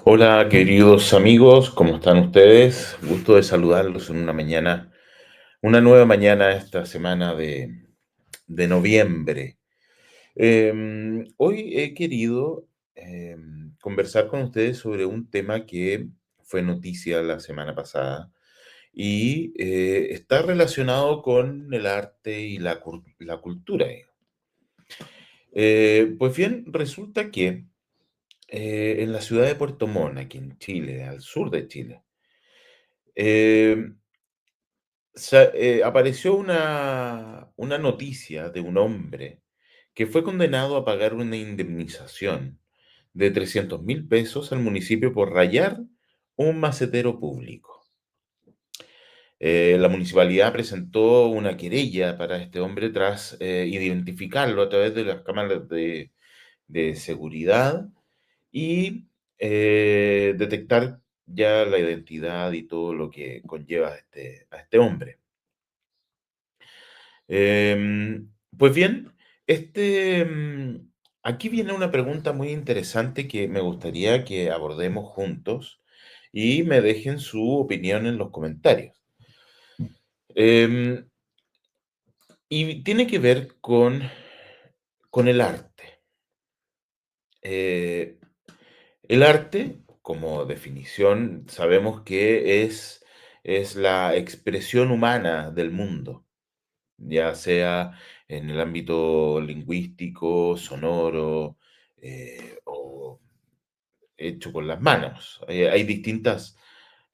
Hola, queridos amigos, ¿cómo están ustedes? Gusto de saludarlos en una mañana, una nueva mañana esta semana de noviembre. Hoy he querido conversar con ustedes sobre un tema que fue noticia la semana pasada y está relacionado con el arte y la cultura. Pues bien, resulta que en la ciudad de Puerto Montt, aquí en Chile, al sur de Chile, eh, apareció una noticia de un hombre que fue condenado a pagar una indemnización de 300.000 pesos al municipio por rayar un macetero público. La municipalidad presentó una querella para este hombre tras identificarlo a través de las cámaras de seguridad y detectar ya la identidad y todo lo que conlleva a este hombre. Pues bien, aquí viene una pregunta muy interesante que me gustaría que abordemos juntos y me dejen su opinión en los comentarios. Em, y tiene que ver con el arte. Eh, el arte, como definición, sabemos que es la expresión humana del mundo, ya sea en el ámbito lingüístico, sonoro, o hecho con las manos. Hay distintas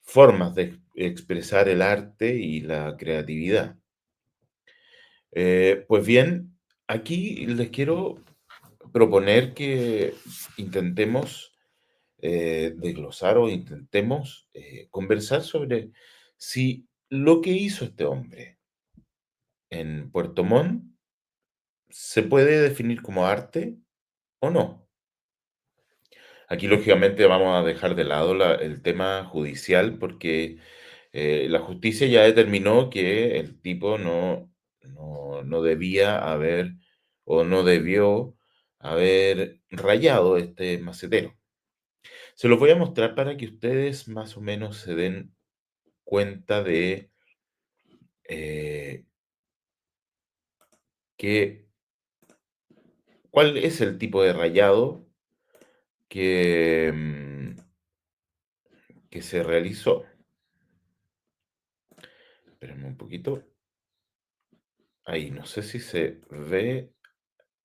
formas de expresar el arte y la creatividad. Pues bien, aquí les quiero proponer que intentemos desglosar o intentemos conversar sobre si lo que hizo este hombre en Puerto Montt se puede definir como arte o no. Aquí, lógicamente, vamos a dejar de lado el tema judicial porque la justicia ya determinó que el tipo no debía haber o no debió haber rayado este macetero. Se los voy a mostrar para que ustedes más o menos se den cuenta de eh, que, cuál es el tipo de rayado que, que se realizó. Espérenme un poquito. Ahí, no sé si se ve.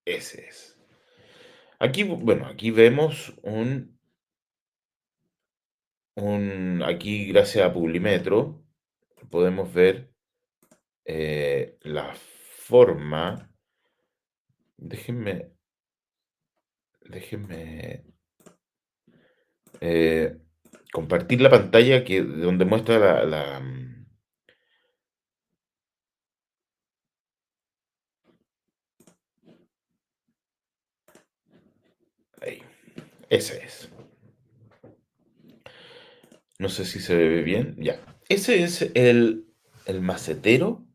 Ese es. Aquí, bueno, aquí vemos aquí gracias a Publimetro, podemos ver la forma. Déjenme, déjenme eh, compartir la pantalla donde muestra ahí, ese es. No sé si se ve bien. Ya. Ese es el macetero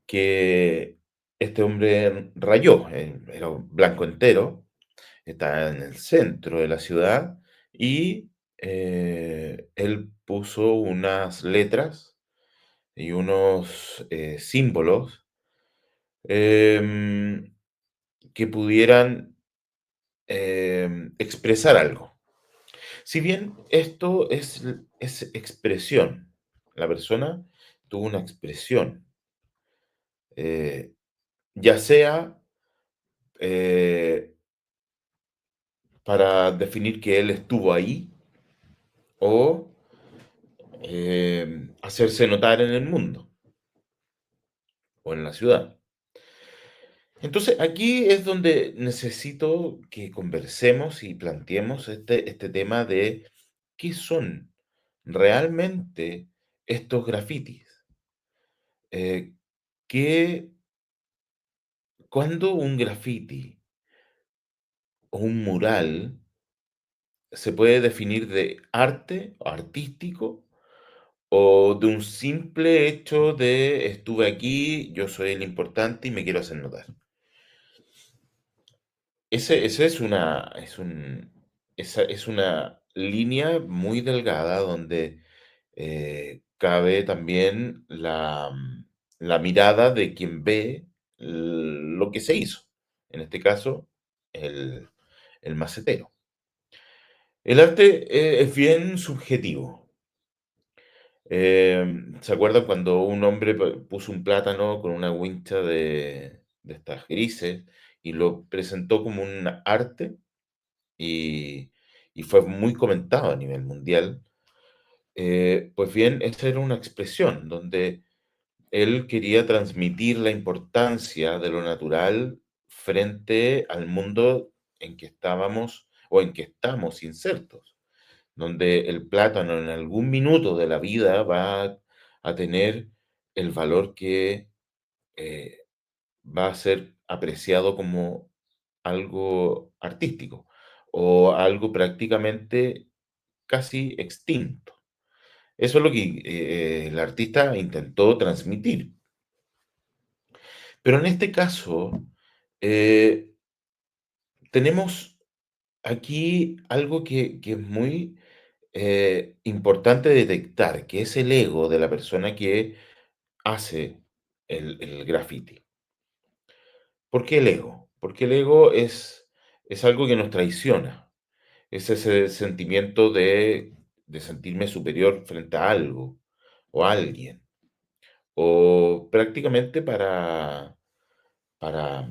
que este hombre rayó. Era un blanco entero. Está en el centro de la ciudad y él puso unas letras y unos símbolos em, que pudieran expresar algo. Si bien esto es expresión, la persona tuvo una expresión, eh, ya sea eh, para definir que él estuvo ahí o hacerse notar en el mundo o en la ciudad. Entonces, aquí es donde necesito que conversemos y planteemos este tema de qué son realmente estos grafitis. Eh, que cuando un graffiti o un mural se puede definir de arte o artístico o de un simple hecho de estuve aquí, yo soy el importante y me quiero hacer notar. Ese es esa es una línea muy delgada donde cabe también la mirada de quien ve lo que se hizo. En este caso, el, el macetero. El arte es bien subjetivo. ¿Se acuerdan cuando un hombre puso un plátano con una wincha de estas grises y lo presentó como un arte y, y fue muy comentado a nivel mundial? Pues bien, esa era una expresión donde él quería transmitir la importancia de lo natural frente al mundo en que estábamos o en que estamos insertos, donde el plátano en algún minuto de la vida va a tener el valor que eh, va a ser apreciado como algo artístico o algo prácticamente casi extinto. Eso es lo que el artista intentó transmitir. Pero en este caso, eh, tenemos aquí algo que es muy importante detectar, que es el ego de la persona que hace el graffiti. ¿Por qué el ego? Porque el ego es algo que nos traiciona. Es ese sentimiento de sentirme superior frente a algo o a alguien. O prácticamente para, para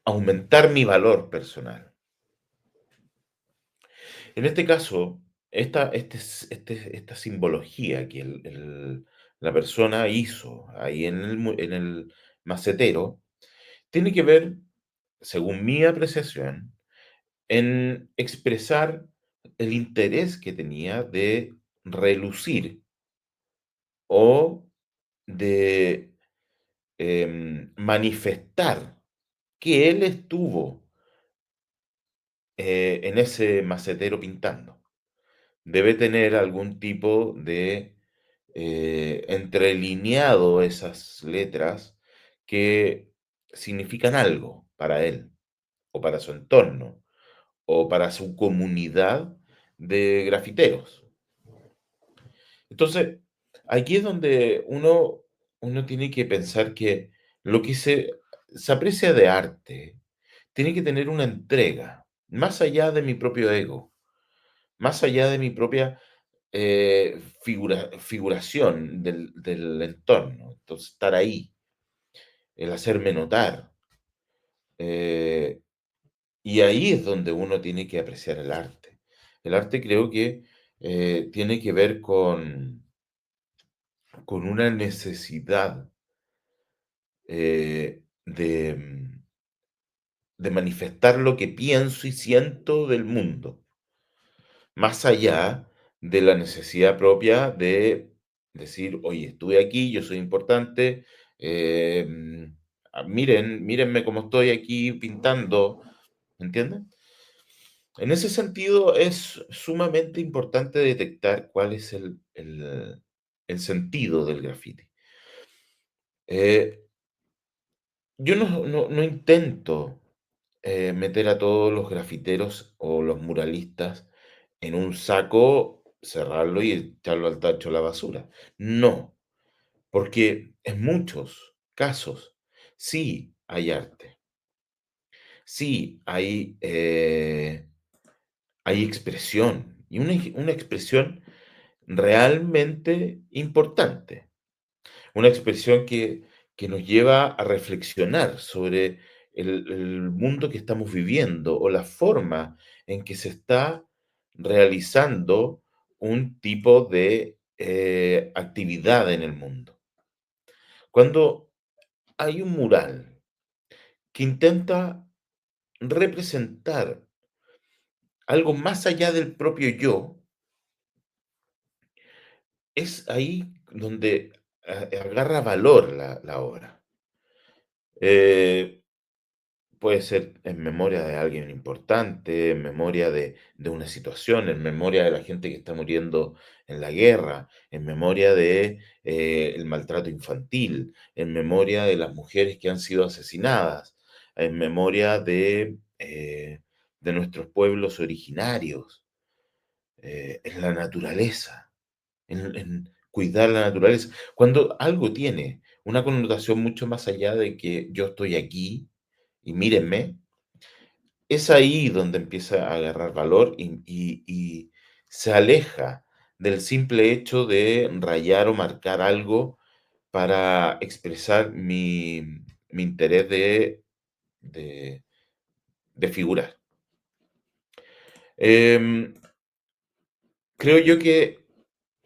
aumentar mi valor personal. En este caso, esta simbología que la persona hizo ahí en el macetero, tiene que ver, según mi apreciación, en expresar el interés que tenía de relucir o de manifestar que él estuvo en ese macetero pintando. Debe tener algún tipo de entrelineado esas letras que significan algo para él, o para su entorno, o para su comunidad de grafiteros. Entonces, aquí es donde uno tiene que pensar que lo que se aprecia de arte tiene que tener una entrega, más allá de mi propio ego, más allá de mi propia figuración del entorno. Entonces, estar ahí, el hacerme notar. eh, y ahí es donde uno tiene que apreciar el arte. El arte creo que tiene que ver con una necesidad de manifestar lo que pienso y siento del mundo. Más allá de la necesidad propia de decir: "Oye, estuve aquí, yo soy importante, mírenme cómo estoy aquí pintando", ¿me entienden? En ese sentido, es sumamente importante detectar cuál es el sentido del grafiti. Eh, yo no intento, meter a todos los grafiteros o los muralistas en un saco, cerrarlo y echarlo al tacho de la basura. No, porque en muchos casos sí hay arte, sí hay expresión, y una expresión realmente importante. Una expresión que nos lleva a reflexionar sobre el mundo que estamos viviendo o la forma en que se está realizando un tipo de actividad en el mundo. Cuando hay un mural que intenta representar algo más allá del propio yo, es ahí donde agarra valor la obra. Eh, Puede ser en memoria de alguien importante, en memoria de una situación, en memoria de la gente que está muriendo en la guerra, en memoria de, el maltrato infantil, en memoria de las mujeres que han sido asesinadas, en memoria de, de nuestros pueblos originarios, en la naturaleza, en cuidar la naturaleza. Cuando algo tiene una connotación mucho más allá de que yo estoy aquí y mírenme, es ahí donde empieza a agarrar valor y se aleja del simple hecho de rayar o marcar algo para expresar mi interés de de figurar. Em, Creo yo que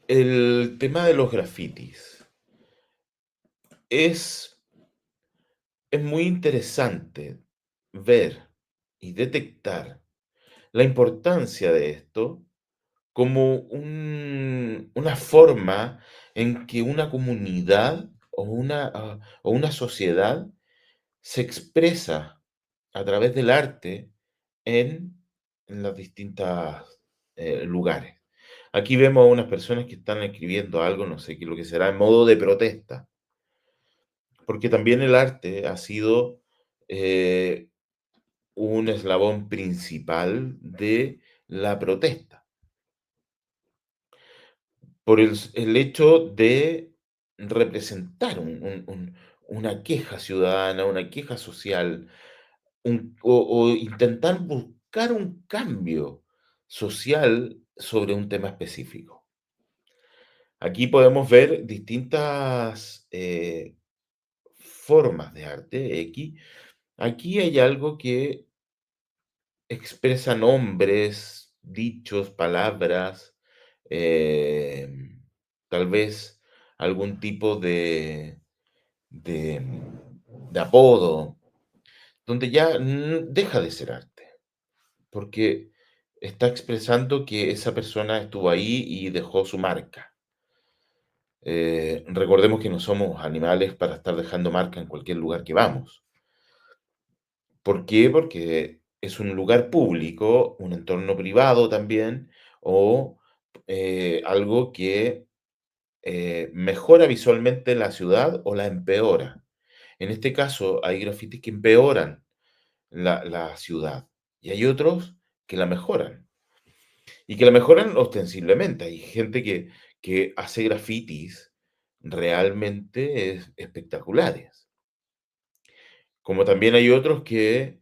el tema de los grafitis es es muy interesante ver y detectar la importancia de esto como una forma en que una comunidad o una sociedad se expresa a través del arte en, en las distintas lugares. Aquí vemos a unas personas que están escribiendo algo, no sé qué es lo que será, en modo de protesta, porque también el arte ha sido eh, un eslabón principal de la protesta. Por el hecho de representar una queja ciudadana, una queja social, o intentar buscar un cambio social sobre un tema específico. Aquí podemos ver distintas formas de arte, X. Aquí hay algo que expresa nombres, dichos, palabras, tal vez algún tipo de, de apodo, donde ya deja de ser arte, porque está expresando que esa persona estuvo ahí y dejó su marca. Recordemos que no somos animales para estar dejando marca en cualquier lugar que vamos. ¿Por qué? Porque es un lugar público, un entorno privado también, o algo que mejora visualmente la ciudad o la empeora. En este caso, hay grafitis que empeoran la ciudad y hay otros que la mejoran y que la mejoran ostensiblemente. Hay gente que hace grafitis realmente espectaculares, como también hay otros que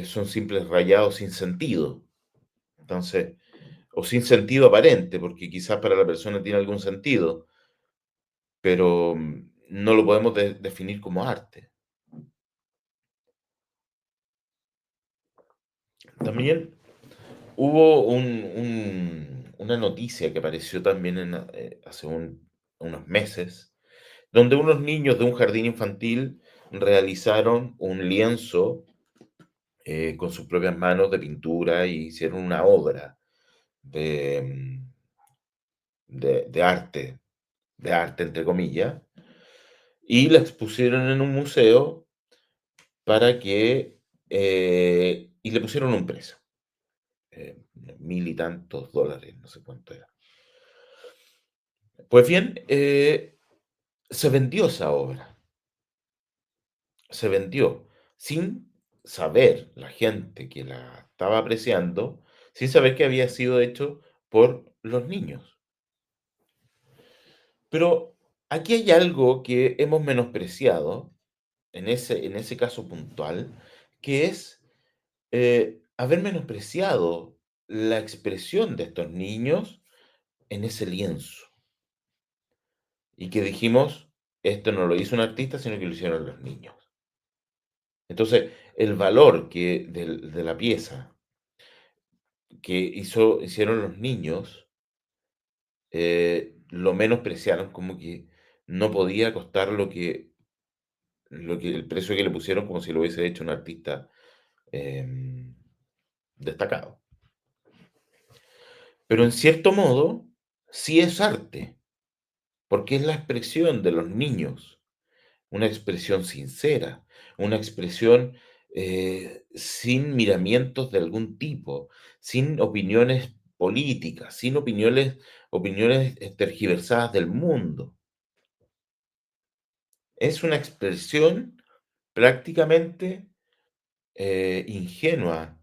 son simples rayados sin sentido. Entonces, o sin sentido aparente, porque quizás para la persona tiene algún sentido, pero no lo podemos definir como arte. También hubo una noticia que apareció también hace unos meses, donde unos niños de un jardín infantil realizaron un lienzo con sus propias manos de pintura y hicieron una obra de, de arte entre comillas, y la expusieron en un museo para que, y le pusieron un precio, mil y tantos dólares, no sé cuánto era. Pues bien, se vendió esa obra, se vendió sin saber la gente que la estaba apreciando, sin saber que había sido hecho por los niños. Pero aquí hay algo que hemos menospreciado en ese caso puntual, que es haber menospreciado la expresión de estos niños en ese lienzo. Y que dijimos, esto no lo hizo un artista, sino que lo hicieron los niños. Entonces, el valor de la pieza que hicieron los niños, lo menospreciaron como que no podía costar el precio que le pusieron como si lo hubiese hecho un artista destacado. Pero en cierto modo, sí es arte, porque es la expresión de los niños, una expresión sincera, una expresión sin miramientos de algún tipo, sin opiniones políticas, sin opiniones tergiversadas del mundo. Es una expresión prácticamente ingenua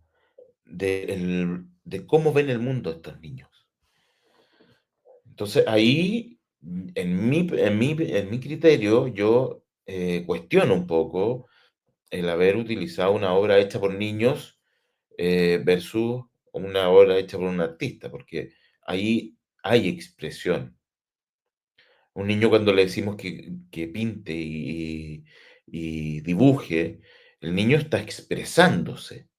de cómo ven el mundo estos niños. Entonces, ahí, en mi criterio, yo, cuestiono un poco el haber utilizado una obra hecha por niños, versus una obra hecha por un artista, porque ahí hay expresión. Un niño cuando le decimos que pinte y dibuje, el niño está expresándose.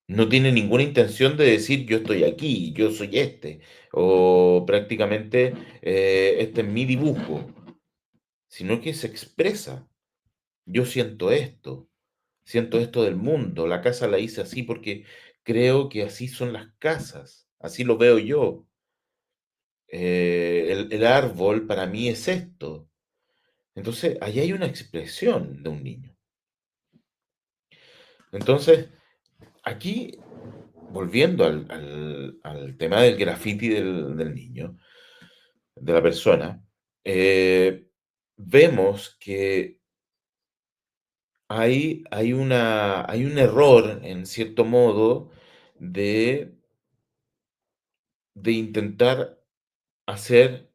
No tiene ninguna intención de decir: "Yo estoy aquí, yo soy este", o prácticamente, "Este es mi dibujo", sino que se expresa. Yo siento esto del mundo, la casa la hice así porque creo que así son las casas, así lo veo yo. El árbol para mí es esto. Entonces, ahí hay una expresión de un niño. Entonces, aquí, volviendo al tema del graffiti del niño, de la persona, eh, vemos que hay un error, en cierto modo, de intentar hacer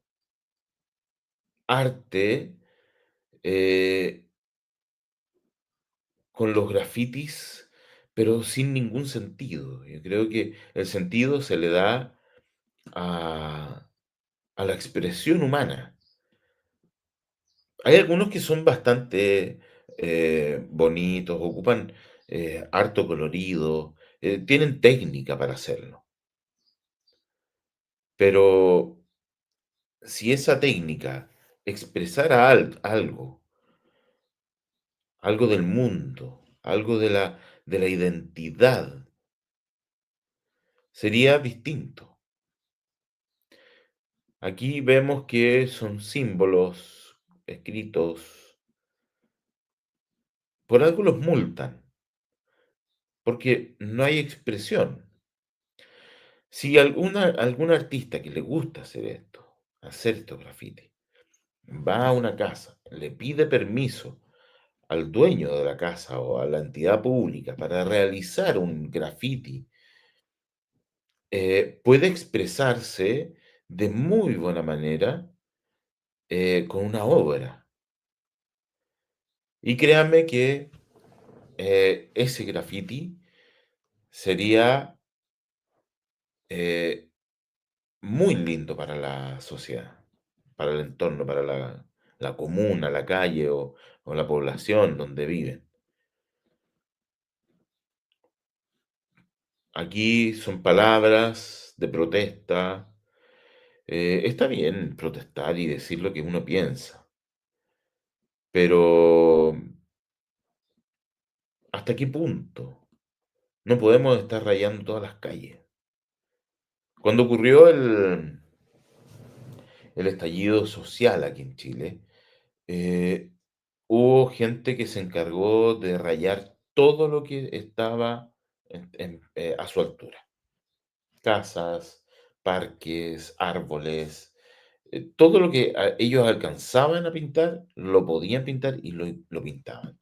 arte, eh, con los grafitis, pero sin ningún sentido. Yo creo que el sentido se le da a la expresión humana. Hay algunos que son bastante, bonitos, ocupan, harto colorido, tienen técnica para hacerlo, pero si esa técnica expresara algo del mundo, algo de la identidad, sería distinto. Aquí vemos que son símbolos escritos, por algo los multan, porque no hay expresión. Si algún artista que le gusta hacer estos grafitis, va a una casa, le pide permiso al dueño de la casa o a la entidad pública para realizar un grafiti, puede expresarse de muy buena manera, con una obra. Y créanme que, ese grafiti sería, eh, muy lindo para la sociedad, para el entorno, para la comuna, la calle o la población donde viven. Aquí son palabras de protesta. Está bien protestar y decir lo que uno piensa, pero ¿hasta qué punto? No podemos estar rayando todas las calles. Cuando ocurrió el estallido social aquí en Chile, eh, hubo gente que se encargó de rayar todo lo que estaba a su altura. Casas, parques, árboles, todo lo que ellos alcanzaban a pintar, lo podían pintar y lo pintaban.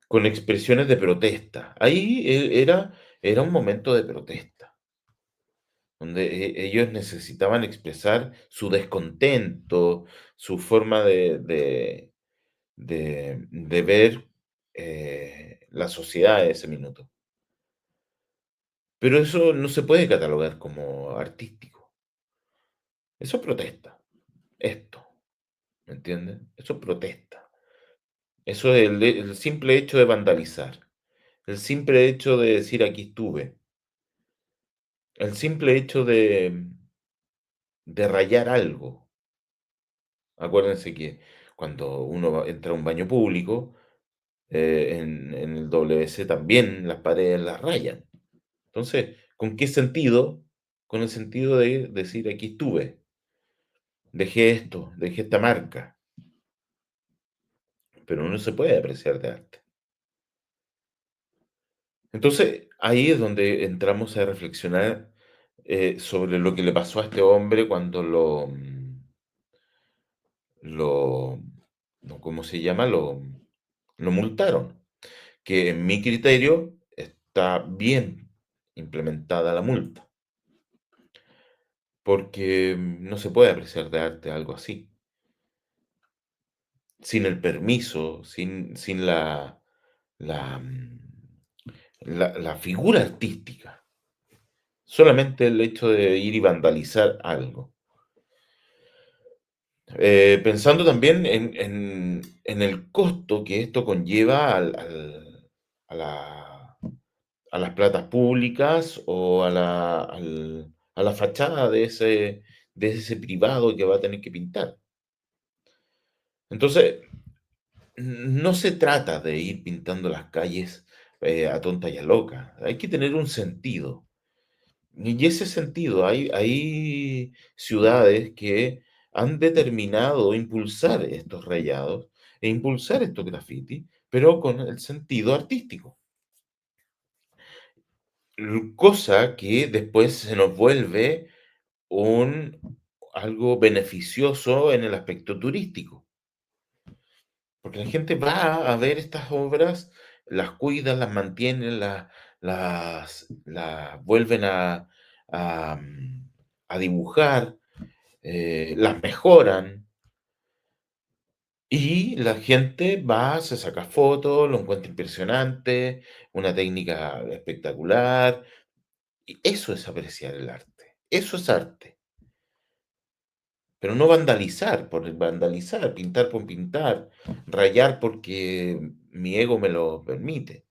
Con expresiones de protesta. Ahí era un momento de protesta, donde ellos necesitaban expresar su descontento, su forma de ver, la sociedad de ese minuto. Pero eso no se puede catalogar como artístico. Eso es protesta, esto, ¿me entiendes? Eso es protesta. Eso es el simple hecho de vandalizar, el simple hecho de decir: "Aquí estuve", el simple hecho de rayar algo. Acuérdense que cuando uno entra a un baño público, en el WC también las paredes las rayan. Entonces, ¿con qué sentido? Con el sentido de decir: "Aquí estuve, dejé esto, dejé esta marca", pero no se puede apreciar de arte. Entonces, ahí es donde entramos a reflexionar, sobre lo que le pasó a este hombre cuando lo no, ¿cómo se llama? Lo multaron. que en mi criterio está bien implementada la multa, porque no se puede apreciar de arte algo así, sin el permiso, sin la, la figura artística, solamente el hecho de ir y vandalizar algo. Pensando también en el costo que esto conlleva a la a las platas públicas o a la fachada de ese privado que va a tener que pintar. Entonces, no se trata de ir pintando las calles, a tonta y a loca. Hay que tener un sentido. Y ese sentido, hay ciudades que han determinado impulsar estos rayados e impulsar estos grafitis, pero con el sentido artístico. Cosa que después se nos vuelve un algo beneficioso en el aspecto turístico, porque la gente va a ver estas obras, las cuida, las mantiene, las vuelven a dibujar, las mejoran, y la gente va, se saca fotos, lo encuentra impresionante, una técnica espectacular, y eso es apreciar el arte, eso es arte. Pero no vandalizar por vandalizar, pintar por pintar, rayar porque mi ego me lo permite.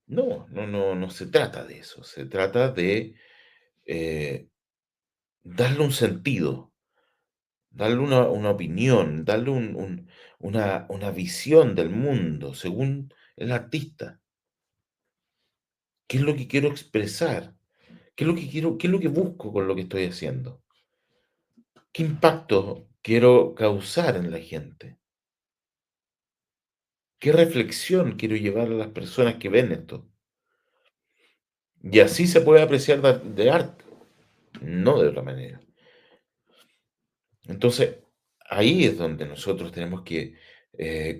No se trata de eso, se trata de, eh, darle un sentido, darle una opinión, darle una visión del mundo según el artista. ¿Qué es lo que quiero expresar? ¿Qué es lo que busco con lo que estoy haciendo? ¿Qué impacto quiero causar en la gente? ¿Qué reflexión quiero llevar a las personas que ven esto? Y así se puede apreciar de arte, no de otra manera. Entonces, ahí es donde nosotros tenemos que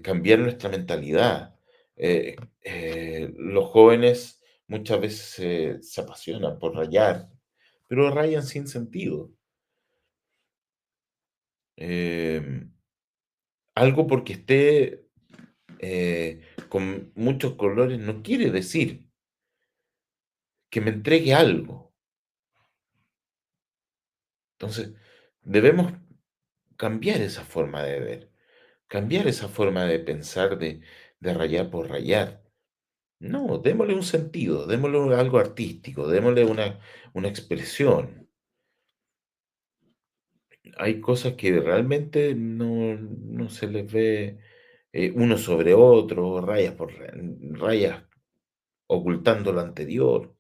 cambiar nuestra mentalidad. Los jóvenes muchas veces se apasionan por rayar, pero rayan sin sentido. Em, Algo porque esté con muchos colores no quiere decir que me entregue algo. Entonces, debemos cambiar esa forma de ver, cambiar esa forma de pensar de rayar por rayar. No, démosle un sentido, démosle algo artístico, démosle una expresión. Hay cosas que realmente no se les ve uno sobre otro, rayas por rayas ocultando lo anterior.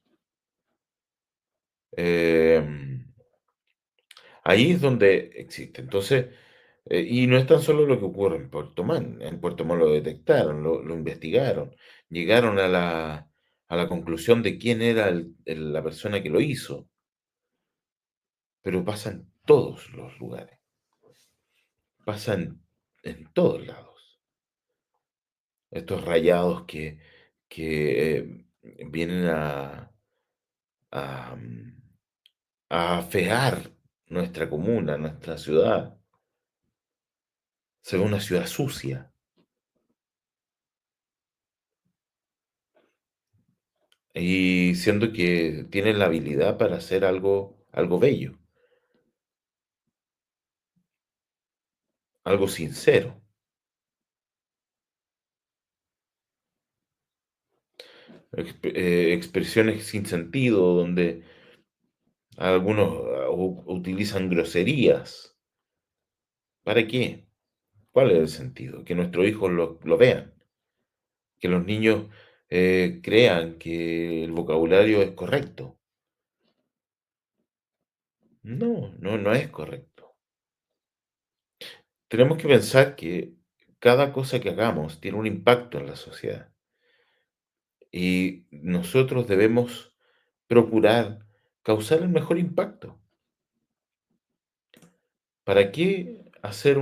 Em, Ahí es donde existe. Entonces, y no es tan solo lo que ocurre en Puerto Montt. En Puerto Montt lo detectaron, lo investigaron, llegaron a la conclusión de quién era la persona que lo hizo, pero pasa en todos los lugares, pasa en todos lados. Estos rayados que vienen a, mm, a afear nuestra comuna, nuestra ciudad. Se ve una ciudad sucia. Y siendo que tienen la habilidad para hacer algo bello, algo sincero, expresiones sin sentido, donde algunos utilizan groserías. ¿Para qué? ¿Cuál es el sentido? Que nuestros hijos lo vean, que los niños crean que el vocabulario es correcto. No es correcto. Tenemos que pensar que cada cosa que hagamos tiene un impacto en la sociedad. Y nosotros debemos procurar causar el mejor impacto. ¿Para qué hacer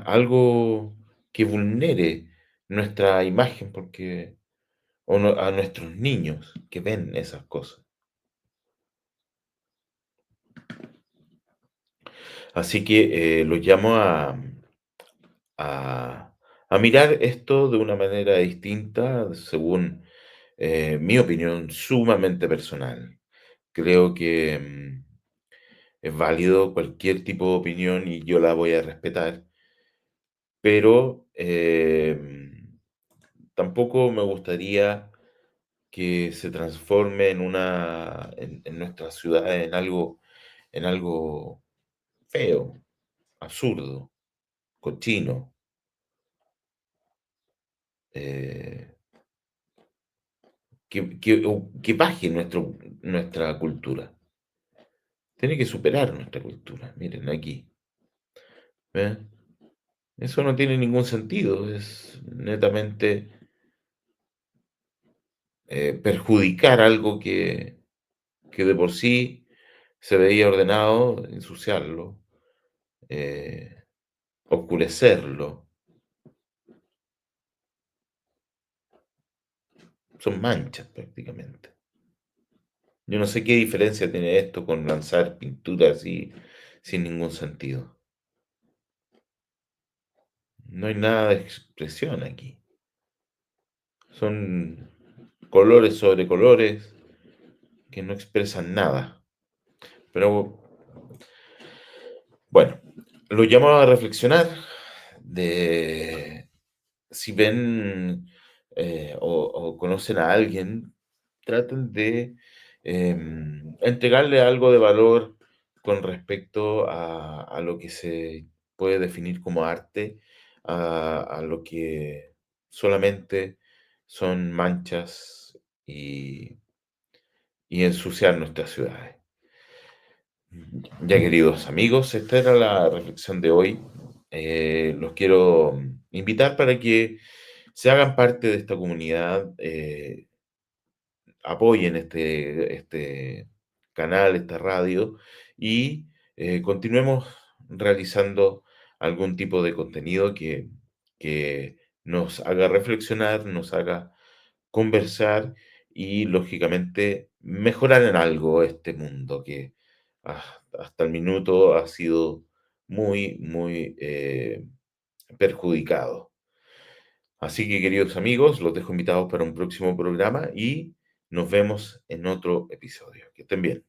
algo que vulnere nuestra imagen, porque o a nuestros niños que ven esas cosas. Así que los llamo a mirar esto de una manera distinta, según mi opinión sumamente personal. Creo que es válido cualquier tipo de opinión y yo la voy a respetar, pero tampoco me gustaría que se transforme en nuestra ciudad en algo feo, absurdo, cochino, eh, que baje nuestra cultura. Tiene que superar nuestra cultura. Miren aquí. ¿Ve? Eso no tiene ningún sentido. Es netamente perjudicar algo que de por sí se veía ordenado, ensuciarlo, eh, oscurecerlo. Son manchas prácticamente. Yo no sé qué diferencia tiene esto con lanzar pinturas así sin ningún sentido. No hay nada de expresión aquí. Son colores sobre colores que no expresan nada. Pero bueno, lo llamo a reflexionar de si ven o conocen a alguien, traten de entregarle algo de valor con respecto a lo que se puede definir como arte, a lo que solamente son manchas y ensuciar nuestras ciudades. Ya, queridos amigos, esta era la reflexión de hoy. Los quiero invitar para que se hagan parte de esta comunidad, apoyen este canal, esta radio y continuemos realizando algún tipo de contenido que nos haga reflexionar, nos haga conversar y, lógicamente, mejorar en algo este mundo que hasta el minuto ha sido muy, muy perjudicado. Así que, queridos amigos, los dejo invitados para un próximo programa y nos vemos en otro episodio. Que estén bien.